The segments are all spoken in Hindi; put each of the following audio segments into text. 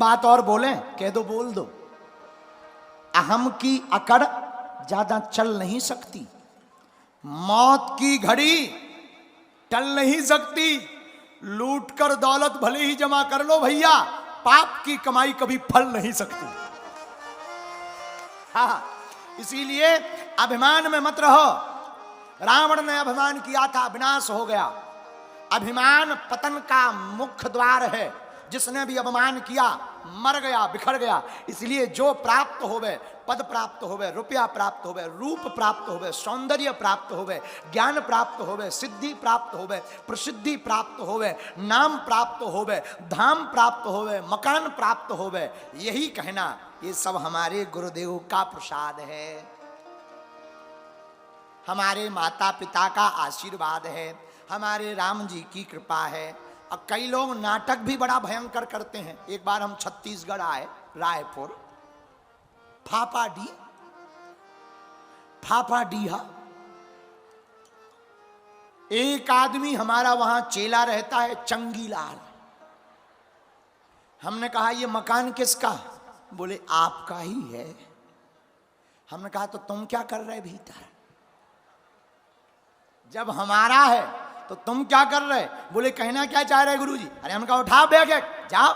बात और बोलें? कह दो, बोल दो। अहम की अकड़ ज्यादा चल नहीं सकती, मौत की घड़ी टल नहीं सकती। लूट कर दौलत भले ही जमा कर लो भैया, पाप की कमाई कभी फल नहीं सकती। हाँ, इसीलिए अभिमान में मत रहो। रावण ने अभिमान किया था, विनाश हो गया। अभिमान पतन का मुख्य द्वार है। जिसने भी अभिमान किया मर गया, बिखर गया। इसलिए जो प्राप्त होवे, पद प्राप्त होवे, रुपया प्राप्त होवे, रूप प्राप्त होवे, सौंदर्य प्राप्त होवे, ज्ञान प्राप्त होवे, सिद्धि प्राप्त होवे, प्रसिद्धि प्राप्त होवे, नाम प्राप्त होवे, धाम प्राप्त होवे, मकान प्राप्त होवे, यही कहना ये सब हमारे गुरुदेव का प्रसाद है, हमारे माता पिता का आशीर्वाद है, हमारे राम जी की कृपा है। अब कई लोग नाटक भी बड़ा भयंकर करते हैं। एक बार हम छत्तीसगढ़ आए, रायपुर, फाफाडीहा। एक आदमी हमारा वहां चेला रहता है, चंगीलाल। हमने कहा ये मकान किसका? बोले आपका ही है। हमने कहा तो तुम क्या कर रहे भीतर? जब हमारा है तो तुम क्या कर रहे? बोले कहना क्या चाह रहे गुरुजी? अरे हमने कहा उठाओ बैग, जाओ।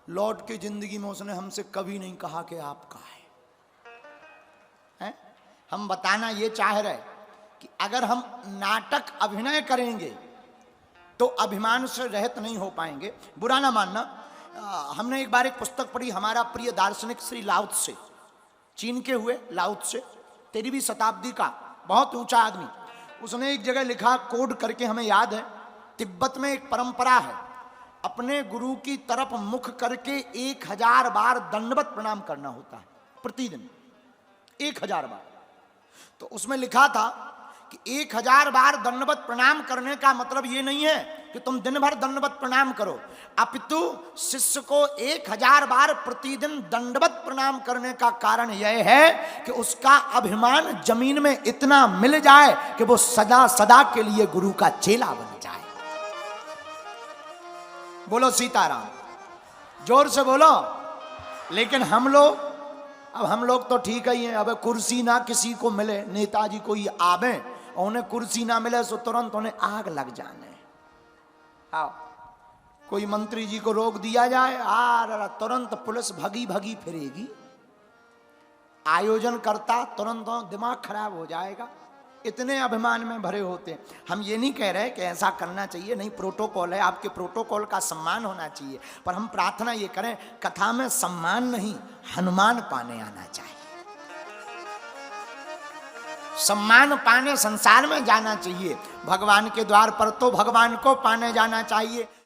लौट के जिंदगी में उसने हमसे कभी नहीं कहा कि आपका है? हम बताना ये चाह रहे कि अगर हम नाटक अभिनय करेंगे तो अभिमान से रहित नहीं हो पाएंगे। बुरा ना मानना। हमने एक बार एक पुस्तक पढ़ी, हमारा प्रिय दार्शनिक श्री लाओ त्से, चीन के हुए लाओ त्से, 13वीं शताब्दी का बहुत ऊंचा आदमी। उसने एक जगह लिखा, कोड करके हमें याद है, तिब्बत में एक परंपरा है, अपने गुरु की तरफ मुख करके 1000 बार दंडवत प्रणाम करना होता है प्रतिदिन, 1000 बार। तो उसमें लिखा था कि 1000 बार दंडवत प्रणाम करने का मतलब ये नहीं है कि तुम दिन भर दंडवत प्रणाम करो, अपितु शिष्य को 1000 बार प्रतिदिन दंडवत प्रणाम करने का कारण यह है कि उसका अभिमान जमीन में इतना मिल जाए कि वो सदा सदा के लिए गुरु का चेला बन जाए। बोलो सीताराम, जोर से बोलो। लेकिन हम लोग तो ठीक ही हैं। अब कुर्सी ना किसी को मिले, नेताजी कोई आवे और उन्हें कुर्सी ना मिले तो तुरंत उन्हें आग लग जाने। आओ, कोई मंत्री जी को रोक दिया जाए, तुरंत पुलिस भगी भगी फिरेगी। आयोजन करता तुरंत दिमाग खराब हो जाएगा। इतने अभिमान में भरे होते हैं। हम ये नहीं कह रहे कि ऐसा करना चाहिए, नहीं, प्रोटोकॉल है, आपके प्रोटोकॉल का सम्मान होना चाहिए। पर हम प्रार्थना ये करें, कथा में सम्मान नहीं, हनुमान पाने आना चाहिए। सम्मान पाने संसार में जाना चाहिए, भगवान के द्वार पर तो भगवान को पाने जाना चाहिए।